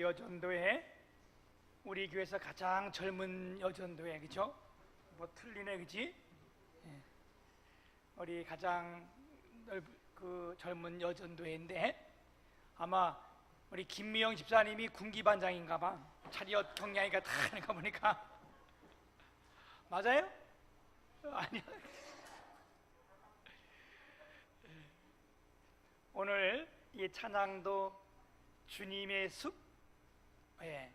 여전도회, 우리 교회에서 가장 젊은 여전도회, 그죠? 뭐 틀리네, 그지? 예. 우리 가장 젊은 여전도회인데, 아마 우리 김미영 집사님이 군기반장인가 봐. 차리엇 경량이가 다 하는 거 보니까. 맞아요? 아니요. 오늘 이 찬양도 주님의 숲, 예,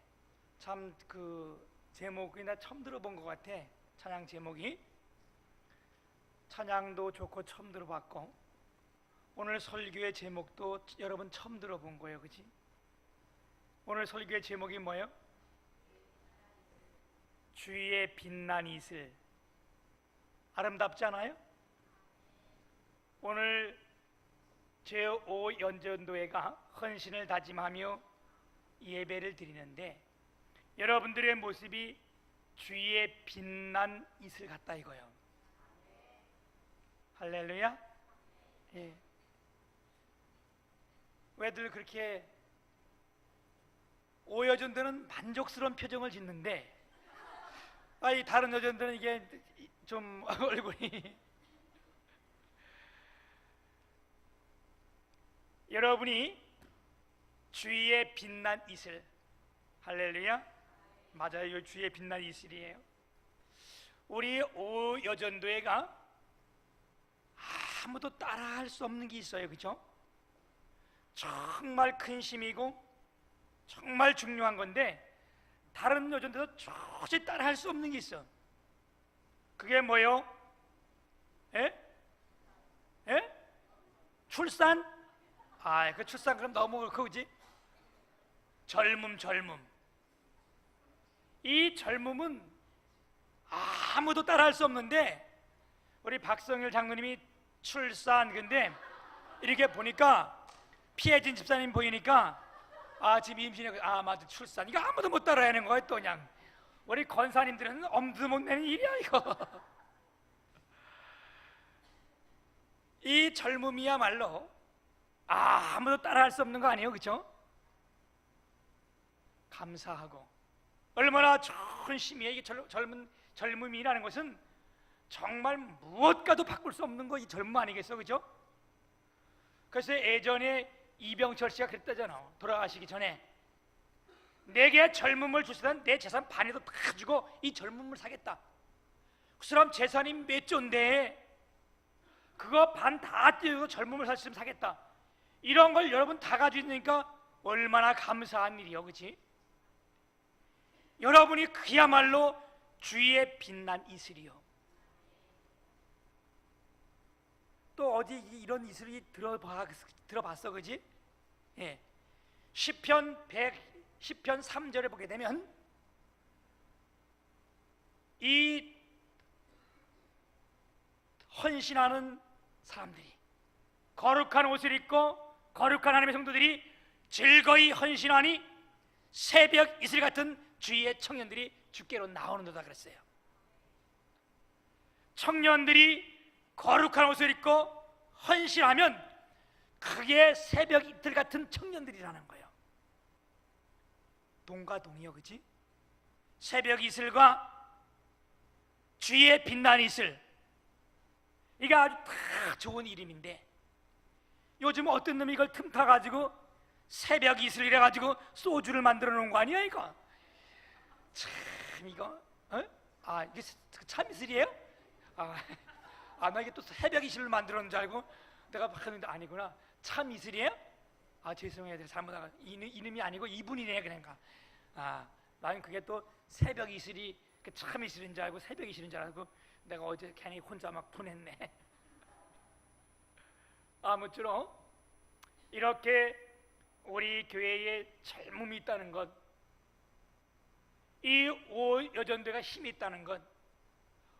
참 그 제목이 나 처음 들어본 것 같아. 찬양 제목이. 찬양도 좋고 처음 들어봤고, 오늘 설교의 제목도 여러분 처음 들어본 거예요, 그치? 오늘 설교의 제목이 뭐예요? 주위에 빛난 이슬. 아름답지 않아요? 오늘 제5연전도회가 헌신을 다짐하며 예배를 드리는데, 여러분들의 모습이 주위에 빛난 이슬 같다 이거예요. 할렐루야. 예. 왜들 그렇게 오여전도는 만족스러운 표정을 짓는데, 이 다른 여전도는 이게 좀 얼굴이 여러분이 주위에 빛난 이슬. 할렐루야. 맞아요, 주위에 빛난 이슬이에요. 우리 오여전도회가 아무도 따라할 수 없는 게 있어요, 그죠? 정말 큰 힘이고 정말 중요한 건데, 다른 여전도도 도저히 따라할 수 없는 게 있어. 그게 뭐요? 예? 예? 출산? 그 출산 그럼 너무 그거지? 젊음. 이 젊음은 아무도 따라할 수 없는데, 우리 박성일 장로님이 출산, 근데 이렇게 보니까 피혜진 집사님 보이니까 지금 임신해, 맞아, 출산. 이거 아무도 못 따라하는 거예요. 또 그냥 우리 권사님들은 엄두도 못 내는 일이야 이거. 이 젊음이야말로 아무도 따라할 수 없는 거 아니에요, 그렇죠? 감사하고 얼마나 좋은 힘이에요. 이게 젊음이라는 것은 정말 무엇과도 바꿀 수 없는 거, 이 젊음 아니겠어, 그죠? 그래서 예전에 이병철 씨가 그랬다잖아. 돌아가시기 전에 내게 젊음을 주시던 내 재산 반에도 다 주고 이 젊음을 사겠다. 그 사람 재산이 몇 조인데 그거 반 다 띄우고 젊음을 살 수 있으면 사겠다. 이런 걸 여러분 다 가지고 있으니까 얼마나 감사한 일이요, 그치? 여러분이 그야말로 주위에 빛난 이슬이요. 또 어디 이런 이슬이 들어봤어, 그지? 예. 시편 3절에 보게 되면 이 헌신하는 사람들이, 거룩한 옷을 입고 거룩한 하나님의 성도들이 즐거이 헌신하니 새벽 이슬 같은 주위의 청년들이 주께로 나오는도다 그랬어요. 청년들이 거룩한 옷을 입고 헌신하면 그게 새벽 이슬 같은 청년들이라는 거예요. 동과 동이요, 그치? 새벽 이슬과 주위에 빛난 이슬, 이게 아주 다 좋은 이름인데, 요즘 어떤 놈이 이걸 틈타가지고 새벽 이슬이래 가지고 소주를 만들어 놓은 거 아니야 이거? 참 이거 이게 참 이슬이에요? 나 이게 또 새벽 이슬을 만들어 놓은 줄 알고 내가 봤는데 아니구나. 참 이슬이에요? 죄송해요, 내가 잘못하가 이름이 아니고 이분이네 그러니까. 나는 그게 또 새벽 이슬이 참 이슬인 줄 알고 새벽 이슬인 줄 알고 내가 어제 괜히 혼자 막 보냈네. 아무쪼록 이렇게 우리 교회에 젊음이 있다는 것, 이 오여전도가 힘이 있다는 것,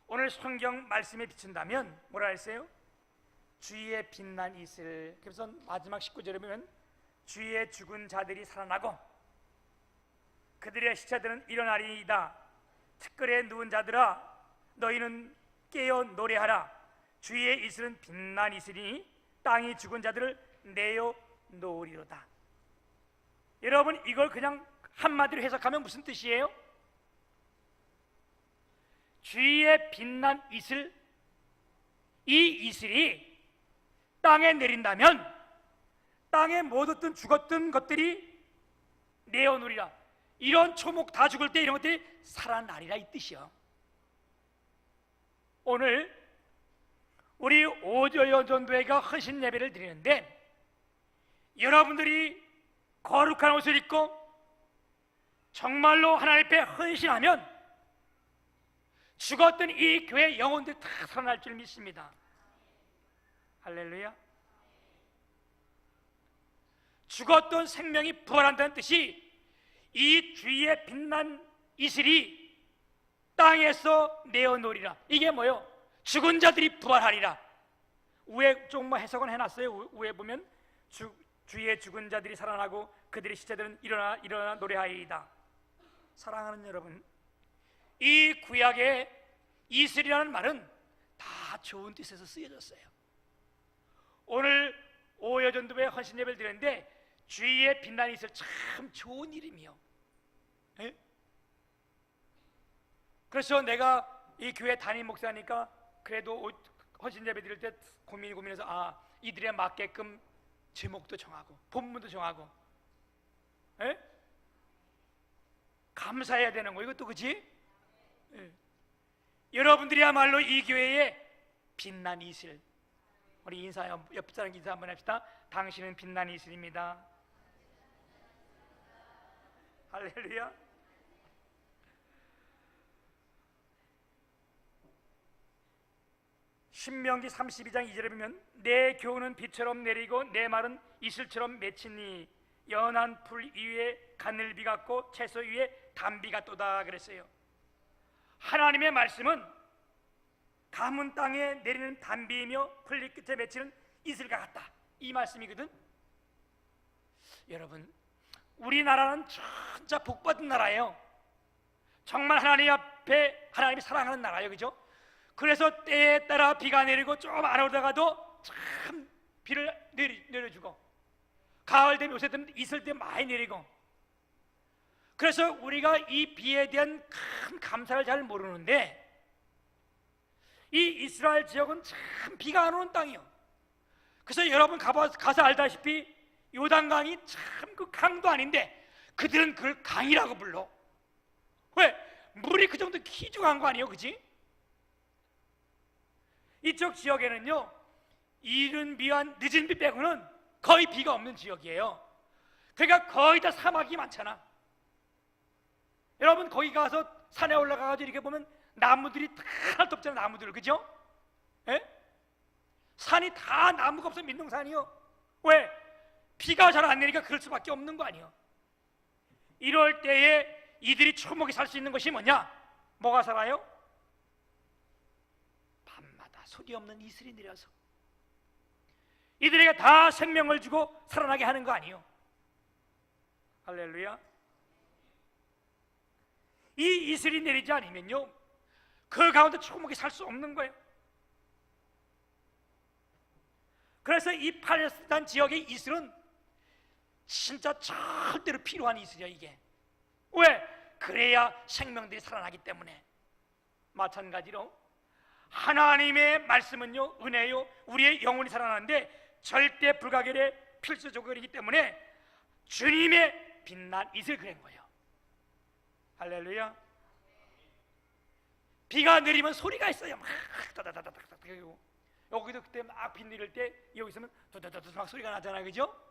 오늘 성경 말씀에 비춘다면 뭐라 했어요? 주위에 빛난 이슬. 그래서 마지막 19절에 보면 주위에 죽은 자들이 살아나고 그들의 시체들은 일어나리이다. 티끌에 누운 자들아 너희는 깨어 노래하라. 주위의 이슬은 빛난 이슬이니 땅이 죽은 자들을 내어 놓으리로다. 여러분 이걸 그냥 한마디로 해석하면 무슨 뜻이에요? 주위에 빛난 이슬, 이 이슬이 땅에 내린다면 땅에 묻었든 죽었던 것들이 내어놓으리라. 이런 초목 다 죽을 때 이런 것들이 살아나리라, 이 뜻이요. 오늘 우리 오조연전도회가 헌신 예배를 드리는데, 여러분들이 거룩한 옷을 입고 정말로 하나님 앞에 헌신하면 죽었던 이 교회 영혼들 다 살아날 줄 믿습니다. 할렐루야. 죽었던 생명이 부활한다는 뜻이, 이 주위에 빛난 이슬이 땅에서 내어놓으리라. 이게 뭐요? 죽은 자들이 부활하리라. 위에 좀 해석은 해놨어요. 위에 보면 주위에 죽은 자들이 살아나고 그들의 시체들은 일어나 노래하리이다. 사랑하는 여러분, 이 구약의 이슬이라는 말은 다 좋은 뜻에서 쓰여졌어요. 오늘 오여전도회 헌신 예배를 드렸는데, 주위에 빛나는 이슬 참 좋은 이름이요. 에? 그래서 내가 이 교회 담임 목사니까 그래도 헌신 예배 드릴 때 고민해서 이들에 맞게끔 제목도 정하고 본문도 정하고, 에? 감사해야 되는 거, 이것도, 그치? 예. 여러분들이야말로 이 교회의 빛난 이슬. 우리 옆 사람 인사 한번 합시다. 당신은 빛난 이슬입니다. 할렐루야. 신명기 32장 2절에 보면, 내 교훈은 빛처럼 내리고 내 말은 이슬처럼 맺히니 연한 풀 위에 가늘비 같고 채소 위에 담비 같도다 그랬어요. 하나님의 말씀은 가문 땅에 내리는 담비이며 풀잎 끝에 맺히는 이슬과 같다, 이 말씀이거든. 여러분, 우리나라는 진짜 복받은 나라예요. 정말 하나님 앞에 하나님이 사랑하는 나라예요, 그죠? 그래서 때에 따라 비가 내리고 좀 안 오다가도 참 비를 내려주고, 가을 되면 요새 되면 이슬 때 많이 내리고. 그래서 우리가 이 비에 대한 큰 감사를 잘 모르는데, 이 이스라엘 지역은 참 비가 안 오는 땅이요. 그래서 여러분 가서 알다시피 요단강이 참 그 강도 아닌데 그들은 그걸 강이라고 불러. 왜? 물이 그 정도 키죽한 거 아니에요, 그지? 이쪽 지역에는요, 이른 비와 늦은 비 빼고는 거의 비가 없는 지역이에요. 그러니까 거의 다 사막이 많잖아. 여러분, 거기 가서 산에 올라가가지고 이렇게 보면 나무들이 다 하나도 없잖아, 나무들, 그죠? 에? 산이 다 나무가 없어, 민둥산이요. 왜? 비가 잘 안 내니까 그럴 수밖에 없는 거 아니에요. 이럴 때에 이들이 초목이 살 수 있는 것이 뭐냐? 뭐가 살아요? 밤마다 소리 없는 이슬이 내려서 이들에게 다 생명을 주고 살아나게 하는 거 아니에요. 할렐루야. 이 이슬이 내리지 않으면요, 그 가운데 초목이 살 수 없는 거예요. 그래서 이 팔레스타인 지역의 이슬은 진짜 절대로 필요한 이슬이야, 이게. 왜? 그래야 생명들이 살아나기 때문에. 마찬가지로 하나님의 말씀은요, 은혜요, 우리의 영혼이 살아나는데 절대 불가결의 필수 조건이기 때문에 주님의 빛난 이슬 그런 거예요. 할렐루야. 비가 내리면 소리가 있어요. 막 다다다다닥. 여기도 그때 막 비 내릴 때 여기 있으면 도다다다 막 소리가 나잖아요, 그죠?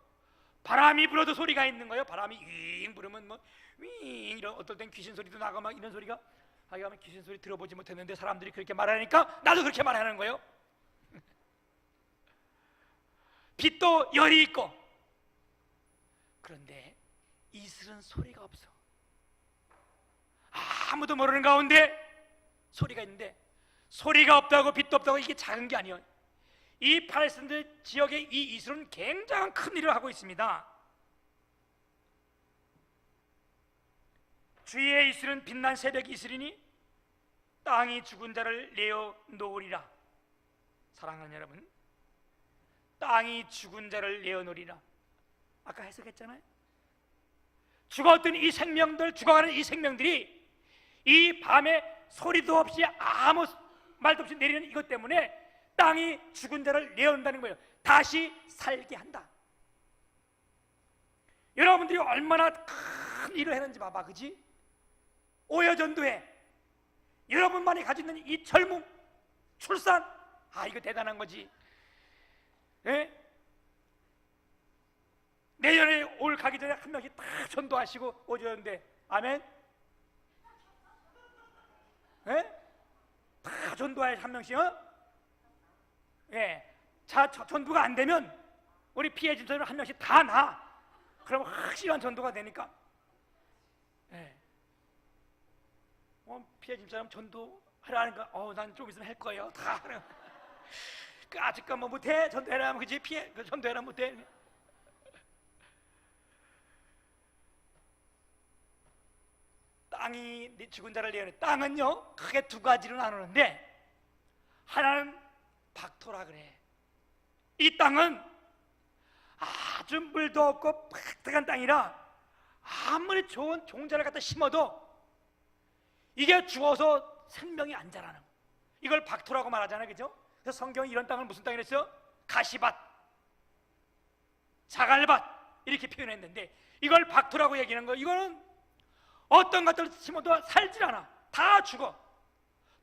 바람이 불어도 소리가 있는 거예요. 바람이 윙 불으면 뭐 윙, 이런, 어떨 땐 귀신 소리도 나고 막 이런 소리가. 하여간 귀신 소리 들어보지 못했는데 사람들이 그렇게 말하니까 나도 그렇게 말하는 거예요. 빛도 열이 있고. 그런데 이슬은 소리가 없어. 아무도 모르는 가운데 소리가 있는데, 소리가 없다고 빛도 없다고 이게 작은 게 아니에요. 이 팔레스타인 지역의 이 이슬은 굉장한 큰 일을 하고 있습니다. 주의 이슬은 빛난 새벽 이슬이니 땅이 죽은 자를 내어 놓으리라. 사랑하는 여러분, 땅이 죽은 자를 내어 놓으리라. 아까 해석했잖아요. 죽었던 이 생명들, 죽어가는 이 생명들이 이 밤에 소리도 없이 아무 말도 없이 내리는 이것 때문에 땅이 죽은 자를 내어온다는 거예요. 다시 살게 한다. 여러분들이 얼마나 큰 일을 했는지 봐봐, 그지? 오여전도회 여러분만이 가지고 있는 이 젊음, 출산, 이거 대단한 거지. 예? 내년에 올 가기 전에 한 명씩 다 전도하시고 오셨는데, 아멘? 예? 다 전도해 한 명씩, 예. 자, 전도가 안 되면 우리 피해 집사님 한 명씩 다 나. 그러면 확실한 전도가 되니까. 예. 피해 집사님 전도하라니까, 난 좀 있으면 할 거예요. 다 하는. 아직까지 뭐 못해? 전도해라면 그지? 피해 전도해라 못해. 땅이 죽은 자를 내어내. 땅은요 크게 두 가지로 나누는데, 하나는 박토라 그래. 이 땅은 아주 물도 없고 팍팍한 땅이라 아무리 좋은 종자를 갖다 심어도 이게 죽어서 생명이 안 자라는, 이걸 박토라고 말하잖아요, 그죠? 그래서 성경이 이런 땅을 무슨 땅이라 했어요? 가시밭, 자갈밭 이렇게 표현했는데, 이걸 박토라고 얘기하는 거, 이거는 어떤 것들을 심어도 살질 않아. 다 죽어.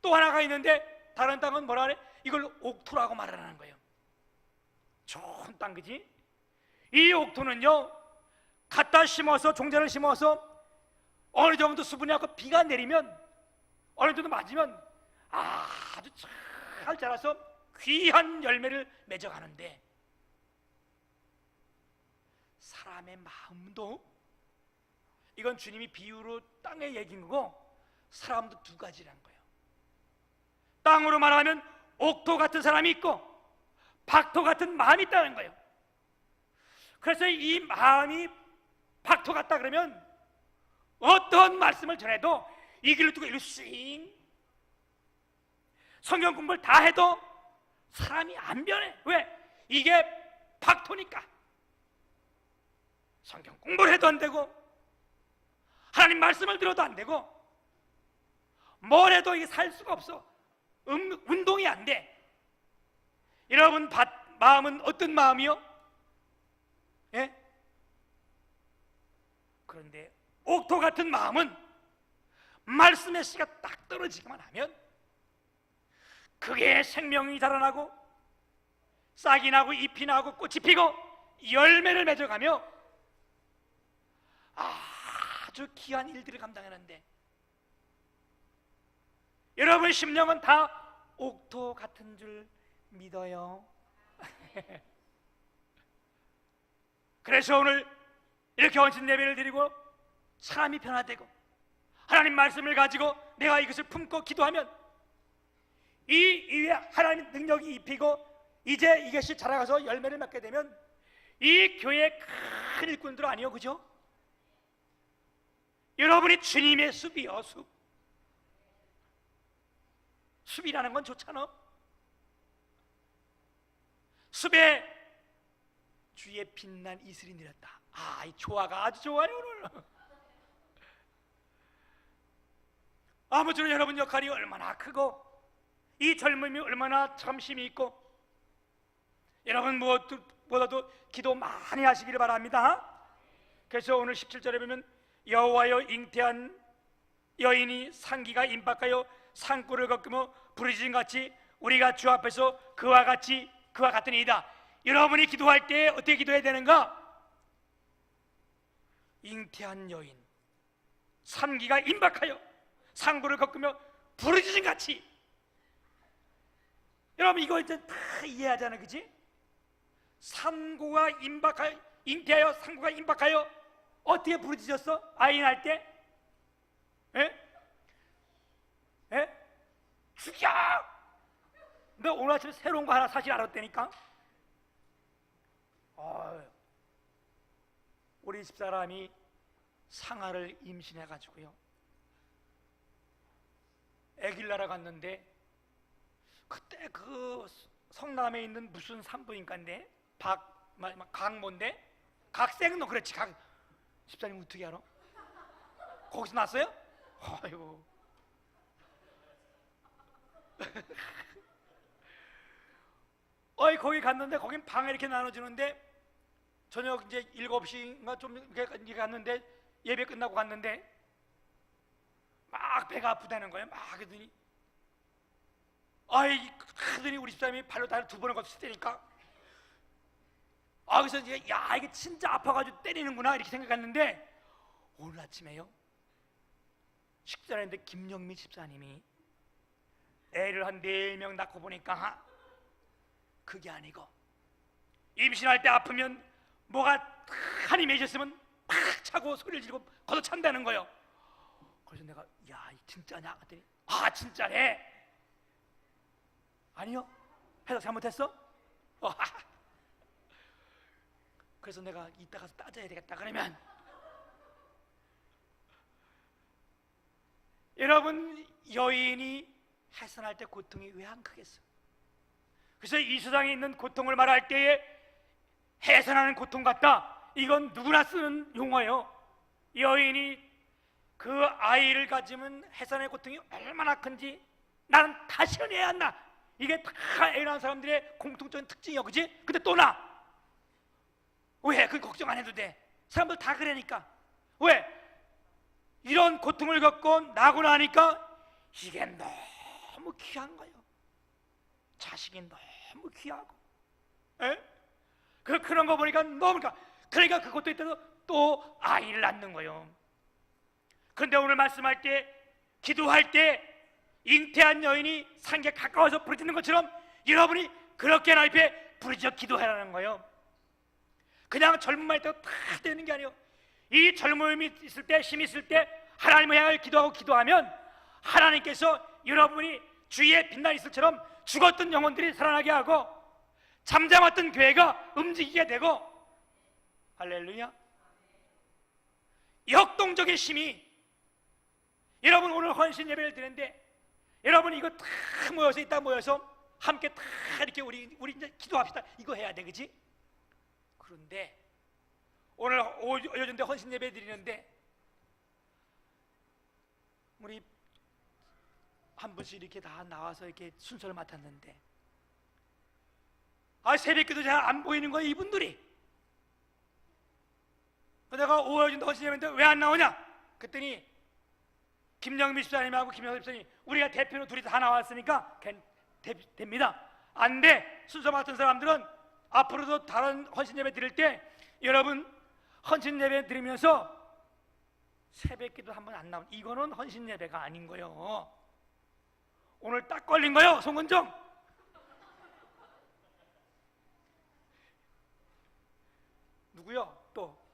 또 하나가 있는데, 다른 땅은 뭐라 그래? 이걸 옥토라고 말하는 거예요. 좋은 땅, 그지? 이 옥토는요 갖다 심어서, 종자를 심어서 어느 정도 수분이 하고 비가 내리면, 어느 정도 맞으면 아주 잘 자라서 귀한 열매를 맺어가는데, 사람의 마음도, 이건 주님이 비유로 땅의 얘기인 거고, 사람도 두 가지라는 거예요. 땅으로 말하면 옥토 같은 사람이 있고 박토 같은 마음이 있다는 거예요. 그래서 이 마음이 박토 같다 그러면 어떤 말씀을 전해도 이 길로 두고 이리로 씩, 성경 공부를 다 해도 사람이 안 변해. 왜? 이게 박토니까. 성경 공부를 해도 안 되고, 하나님 말씀을 들어도 안 되고, 뭘 해도 이게 살 수가 없어. 운동이 안 돼. 여러분 마음은 어떤 마음이요? 예? 그런데 옥토 같은 마음은 말씀의 씨가 딱 떨어지기만 하면 그게 생명이 자라나고 싹이 나고 잎이 나고 꽃이 피고 열매를 맺어가며 아주 귀한 일들을 감당하는데, 여러분 심령은 다 옥토 같은 줄 믿어요. 그래서 오늘 이렇게 헌신 예배를 드리고 사람이 변화되고 하나님 말씀을 가지고 내가 이것을 품고 기도하면 이 위에 하나님 능력이 입히고 이제 이것이 자라가서 열매를 맺게 되면 이 교회의 큰 일꾼들 아니요, 그죠? 여러분이 주님의 숲이요, 숲. 숲이라는 건 좋잖아. 숲에 주의 빛난 이슬이 내렸다. 이 조화가 아주 좋아요 오늘. 아무쪼록 여러분 역할이 얼마나 크고 이 젊음이 얼마나 참 힘이 있고, 여러분 무엇보다도 기도 많이 하시기를 바랍니다. 그래서 오늘 17절에 보면 여호와여 잉태한 여인이 상기가 임박하여 산골을 걷으며 부르짖은 같이 우리가 주 앞에서 그와 같은 이다. 여러분이 기도할 때 어떻게 기도해야 되는가? 잉태한 여인, 산기가 임박하여 산골을 걷으며 부르짖은 같이. 여러분 이거 이제 다 이해하잖아요, 그치? 산고가 임박하여, 잉태하여 산고가 임박하여 어떻게 부르짖었어? 아이 낳을 때? 예? 예? 죽여! 너 오늘 아침에 새로운 거 하나 사실 알았다니까? 우리 집사람이 상아를 임신해가지고요 아기를 낳으러 갔는데, 그때 그 성남에 있는 무슨 산부인과인데, 강모인데, 각생노, 그렇지. 집사님 어떻게 알아? 거기서 났어요? 아이고. 거기 갔는데 거긴 방에 이렇게 나눠주는데 저녁 이제 7시인가 좀 이렇게 갔는데 예배 끝나고 갔는데 막 배가 아프다는 거예요. 막 하더니 하더니 우리 집사람이 발로 다리를 2번을 거쳐서 때리니까 그래서 이제 이게 진짜 아파가지고 때리는구나 이렇게 생각했는데 오늘 아침에요 식사를 했는데 김영미 집사님이 애를 한 4명 낳고 보니까 그게 아니고 임신할 때 아프면 뭐가 한이 맺었으면 팍 차고 소리를 지르고 걷어찬다는 거예요. 그래서 내가 진짜냐? 그랬더니 진짜래. 아니요, 해석 잘못했어? 그래서 내가 이따 가서 따져야 되겠다. 그러면 여러분, 여인이 해산할 때 고통이 왜 안 크겠어? 그래서 이 세상에 있는 고통을 말할 때에 해산하는 고통 같다, 이건 누구나 쓰는 용어예요. 여인이 그 아이를 가지면 해산의 고통이 얼마나 큰지 나는 다시 애 안 나. 이게 다 애 낳은 사람들의 공통적인 특징이야, 그지? 근데 또 나. 왜? 그 걱정 안 해도 돼. 사람들 다 그러니까. 왜? 이런 고통을 겪고 나고 나니까 이게 너무 귀한 거예요. 자식이 너무 귀하고, 그런 거 보니까 너무 그러니까 그것도 있다고 또 아이를 낳는 거예요. 그런데 오늘 말씀할 때, 기도할 때 잉태한 여인이 산에 가까워서 부르짖는 것처럼 여러분이 그렇게 하나님 앞에 부르짖어 기도하라는 거예요. 그냥 젊은만 있다고 다 되는 게 아니에요. 이 젊음이 있을 때, 힘이 있을 때 하나님을 향해 기도하면 하나님께서 여러분이 주위에 빛난 이슬처럼 죽었던 영혼들이 살아나게 하고 잠잠했던 교회가 움직이게 되고, 할렐루야. 역동적인 힘이, 여러분 오늘 헌신 예배를 드리는데 여러분 이거 다 모여서 이따 모여서 함께 다 이렇게 우리 이제 기도합시다, 이거 해야 돼, 그지? 그런데 오늘 오전에 헌신 예배 드리는데 우리 한 분씩 이렇게 다 나와서 이렇게 순서를 맡았는데 새벽기도 잘 안 보이는 거예요, 이분들이. 내가 오전에 헌신 예배인데 왜 안 나오냐? 그랬더니 김영미 집사님하고 김영섭 집사님, 우리가 대표로 둘이 다 나왔으니까 됩니다. 안 돼. 순서 맡은 사람들은 앞으로도 다른 헌신 예배 드릴 때 여러분 헌신 예배 드리면서 새벽기도 한번 안 나오면 이거는 헌신 예배가 아닌 거예요. 오늘 딱 걸린 거예요, 송은정. 누구요? 또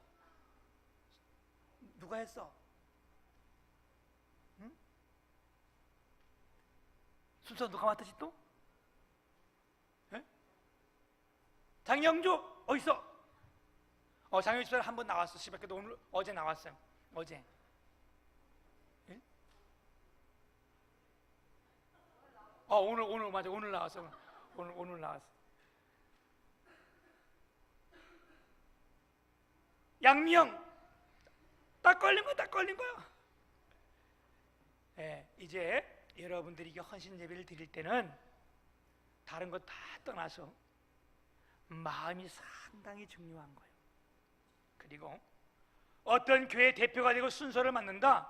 누가 했어? 응? 순서 누가 맡았지 또? 에? 장영주 어디 있어? 장영주 집사람 한 번 나왔어. 시밖에도 오늘 어제 나왔어요. 어제. 예? 오늘 맞아, 오늘 나왔어. 오늘 나왔어. 양미영 딱 걸린 거야. 이제 여러분들이 이게 헌신 예배를 드릴 때는 다른 거 다 떠나서 마음이 상당히 중요한 거예요. 그리고 어떤 교회 대표가 되고 순서를 맡는다,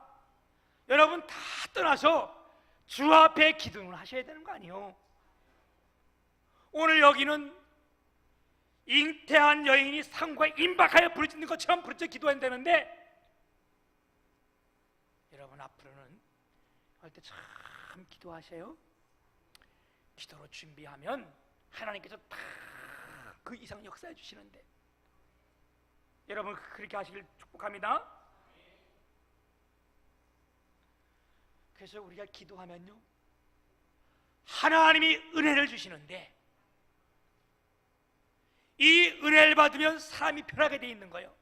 여러분 다 떠나서 주 앞에 기도를 하셔야 되는 거 아니에요. 오늘 여기는 잉태한 여인이 상고에 임박하여 부르짖는 것처럼 부르짖어 기도한다는데, 여러분 앞으로는 할 때 참 기도하세요. 기도로 준비하면 하나님께서 다 그 이상 역사해 주시는데, 여러분 그렇게 하시길 축복합니다. 그래서 우리가 기도하면요, 하나님이 은혜를 주시는데 이 은혜를 받으면 사람이 편하게 돼 있는 거예요.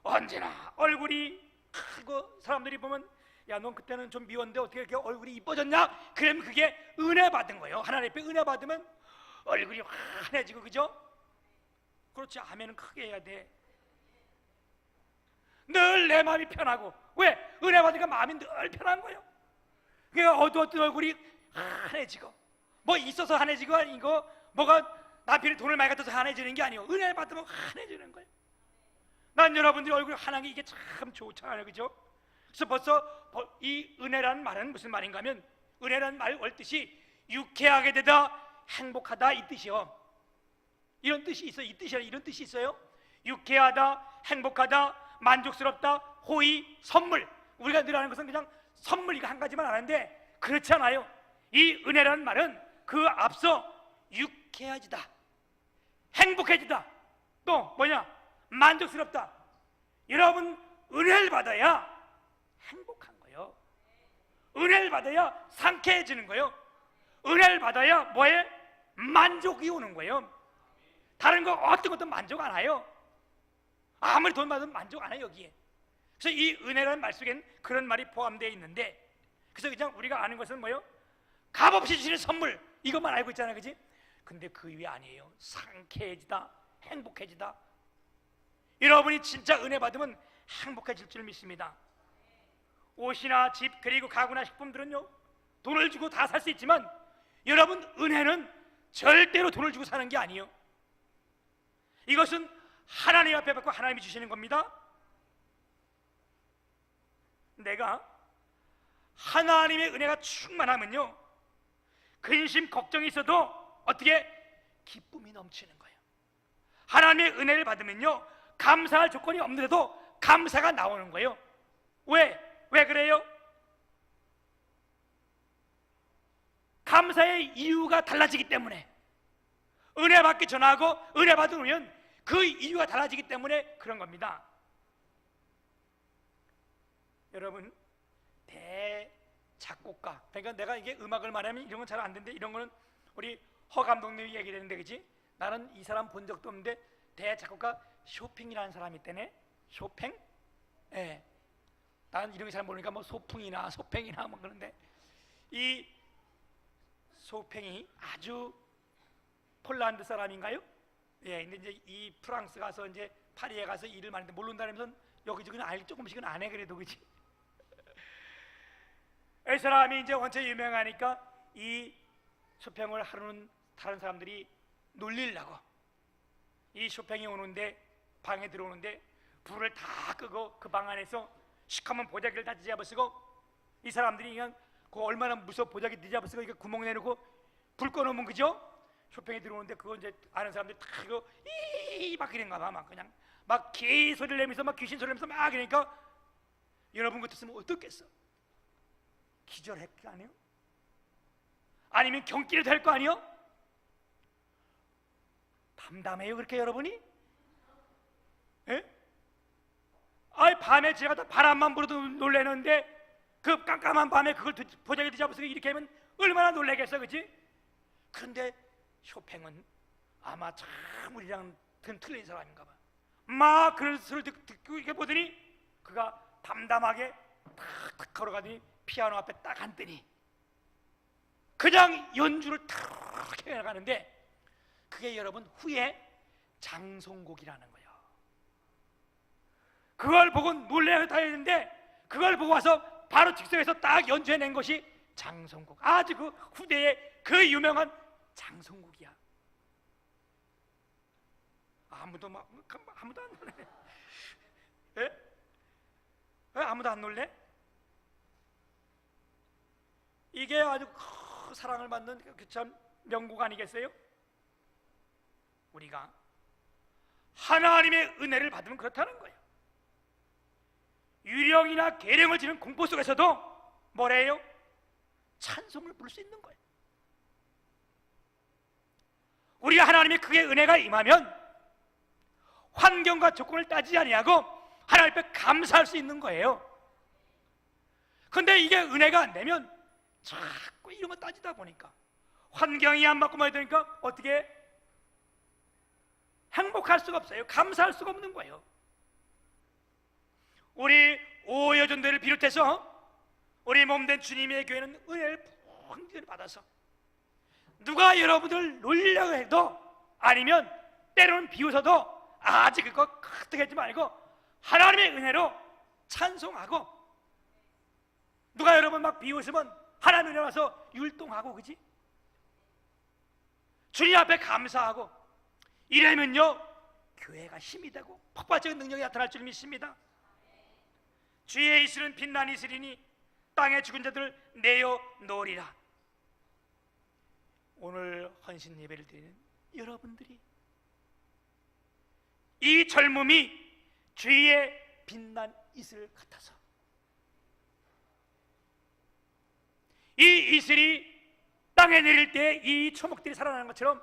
언제나 얼굴이 크고 사람들이 보면 야, 넌 그때는 좀 미웠는데 어떻게 이렇게 얼굴이 이뻐졌냐? 그러면 그게 은혜 받은 거예요. 하나님 앞에 은혜 받으면 얼굴이 환해지고, 그죠? 그렇지, 아멘은 크게 해야 돼. 늘 늘 내 마음이 편하고. 왜? 은혜 받으니까 마음이 늘 편한 거예요. 그러니까 어두웠던 얼굴이 환해지고, 뭐 있어서 환해지고 아니고 뭐가 남편이 돈을 많이 갖다 서 환해지는 게 아니에요. 은혜 받으면 환해지는 거예요. 난 여러분들이 얼굴이 환한 게 이게 참 좋잖아요, 그죠? 그래서 벌써 이 은혜라는 말은 무슨 말인가 하면, 은혜라는 말 원뜻이 유쾌하게 되다, 행복하다 이 뜻이요. 이런 뜻이 있어요. 이 뜻이 이런 뜻이 있어요. 유쾌하다, 행복하다, 만족스럽다, 호의, 선물. 우리가 늘 하는 것은 그냥 선물 이거 한 가지만 아는데 그렇지 않아요. 이 은혜라는 말은 그 앞서 유쾌해지다, 행복해지다, 또 뭐냐? 만족스럽다. 여러분 은혜를 받아야 행복한 거예요. 은혜를 받아야 상쾌해지는 거예요. 은혜를 받아야 뭐에? 만족이 오는 거예요. 다른 거 어떤 것도 만족 안 해요. 아무리 돈 받으면 만족 안 해요, 여기에. 그래서 이 은혜라는 말 속엔 그런 말이 포함되어 있는데, 그래서 그냥 우리가 아는 것은 뭐예요? 값없이 주시는 선물, 이것만 알고 있잖아요, 그지? 근데 그 위에 아니에요. 상쾌해지다, 행복해지다. 여러분이 진짜 은혜 받으면 행복해질 줄 믿습니다. 옷이나 집, 그리고 가구나 식품들은요, 돈을 주고 다 살 수 있지만 여러분 은혜는 절대로 돈을 주고 사는 게 아니에요. 이것은 하나님 앞에 받고 하나님이 주시는 겁니다. 내가 하나님의 은혜가 충만하면요, 근심 걱정이 있어도 어떻게? 기쁨이 넘치는 거예요. 하나님의 은혜를 받으면요, 감사할 조건이 없는데도 감사가 나오는 거예요. 왜 그래요? 감사의 이유가 달라지기 때문에. 은혜 받기 전하고 은혜 받으면 그 이유가 달라지기 때문에 그런 겁니다. 여러분, 대작곡가, 그러니까 내가 이게 음악을 말하면 이런 건 잘 안 되는데, 이런 거는 우리 허 감독님이 얘기되는데, 그지? 나는 이 사람 본 적도 없는데 대작곡가 쇼팽이라는 사람이 있다네. 쇼팽? 예. 나는 이름이 잘 모르니까 뭐 소풍이나 소팽이나 뭐 그런데, 이 소팽이 아주 폴란드 사람인가요? 예. 근데 이제 이 프랑스 가서 이제 파리에 가서 일을 많이 했는데 모른다면서 여기저기는 알 조금씩은 안 해, 그래도, 그지? 이 사람이 이제 원체 유명하니까 이 쇼팽을 하루는 다른 사람들이 놀리려고 이 쇼팽이 오는데, 방에 들어오는데 불을 다 끄고 그 방 안에서 시커먼 보자기를 다 뒤잡아쓰고, 이 사람들이 그냥 그 얼마나 무서워, 보자기 뒤잡아쓰고 이거 구멍 내놓고 불 꺼놓으면, 그죠? 쇼팽이 들어오는데 그거 이제 아는 사람들이 다 이거 막 이런가 봐. 막 그냥 막 개 소리를 내면서 막 귀신 소리를 내면서 막 그러니까, 여러분 같았으면 어떻겠어? 기절할 거 아니에요? 아니면 경기를 될 거 아니에요? 담담해요, 그렇게 여러분이? 예? 아이, 밤에 제가 다 바람만 불어도 놀래는데 그 깜깜한 밤에 그걸 보자기 뒤잡아서 이렇게 하면 얼마나 놀래겠어, 그치? 그런데 쇼팽은 아마 참 우리랑 틀린 사람인가 봐. 막 그런 소리를 듣고 이렇게 보더니 그가 담담하게 탁 걸어가더니 피아노 앞에 딱 앉더니 그냥 연주를 탁 해나가는데, 그게 여러분 후에 장송곡이라는 거예요. 그걸 보고 놀래서 다녔는데, 그걸 보고 와서 바로 즉석에서 딱 연주해낸 것이 장송곡. 아주 그 후대의 그 유명한 장송곡이야. 아무도 안 놀래. 예? 아무도 안 놀래? 이게 아주 큰 사랑을 받는 그 참 명곡 아니겠어요? 우리가 하나님의 은혜를 받으면 그렇다는 거예요. 유령이나 계령을 지는 공포 속에서도 뭐래요? 찬송을 부를 수 있는 거예요. 우리가 하나님의 그의 은혜가 임하면 환경과 조건을 따지지 아니하고 하나님 앞에 감사할 수 있는 거예요. 근데 이게 은혜가 안 되면 자꾸 이런 거 따지다 보니까, 환경이 안 맞고 말이 되니까 어떻게 행복할 수가 없어요. 감사할 수가 없는 거예요. 우리 오여전대를 비롯해서 우리 몸된 주님의 교회는 은혜를 풍성히 받아서 누가 여러분들 놀리려고 해도, 아니면 때로는 비웃어도 아직 그거 크게 하지 말고 하나님의 은혜로 찬송하고, 누가 여러분 막 비웃으면 하나님 은혜 와서 율동하고, 그지? 주님 앞에 감사하고, 이러면요 교회가 힘이 되고 폭발적인 능력이 나타날 줄 믿습니다. 주의 이슬은 빛난 이슬이니 땅에 죽은 자들을 내어 놓으리라. 오늘 헌신 예배를 드리는 여러분들이 이 젊음이 주의 빛난 이슬 같아서, 이 이슬이 땅에 내릴 때 이 초목들이 살아나는 것처럼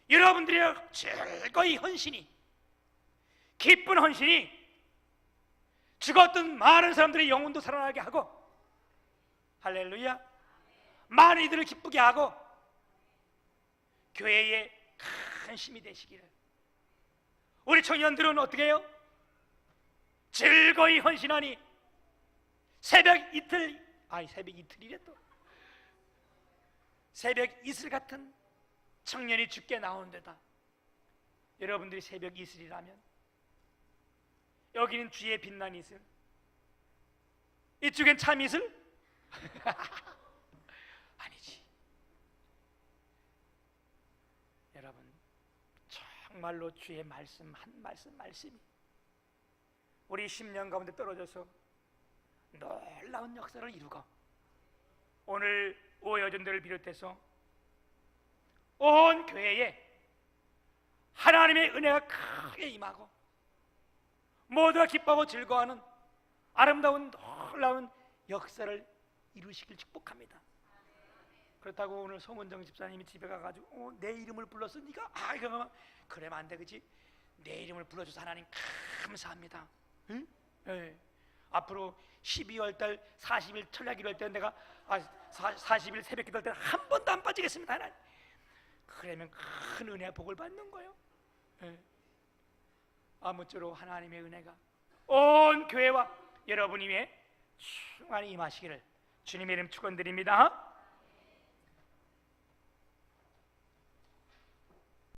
여러분들의 즐거이 헌신이, 기쁜 헌신이 죽었던 많은 사람들의 영혼도 살아나게 하고, 할렐루야, 많은 이들을 기쁘게 하고 교회의 큰 힘이 되시기를. 우리 청년들은 어떻게 해요? 즐거이 헌신하니 새벽 이틀이래, 또 새벽 이슬 같은 청년이 죽게 나오는 데다 여러분들이 새벽 이슬이라면, 여기는 주의 빛난 이슬, 이쪽엔 참 이슬? 아니지. 여러분, 정말로 주의 말씀 한 말씀이 우리 10년 가운데 떨어져서 놀라운 역사를 이루고, 오늘 오여전들을 비롯해서 온 교회에 하나님의 은혜가 크게 임하고 모두가 기뻐하고 즐거워하는 아름다운 놀라운 역사를 이루시길 축복합니다. 그렇다고 오늘 송은정 집사님이 집에 가가지고 내 이름을 불러서 네가 이거 그러면 안 돼, 그치? 내 이름을 불러줘서 하나님 감사합니다. 응? 네. 앞으로 12월 달 40일 철야기도 할 때 내가 40일 새벽 기도 할 때는 한 번도 안 빠지겠습니다, 하나님. 그러면 큰 은혜 복을 받는 거예요. 네. 아무쪼록 하나님의 은혜가 온 교회와 여러분 위에 충만히 임하시기를 주님의 이름 축원드립니다.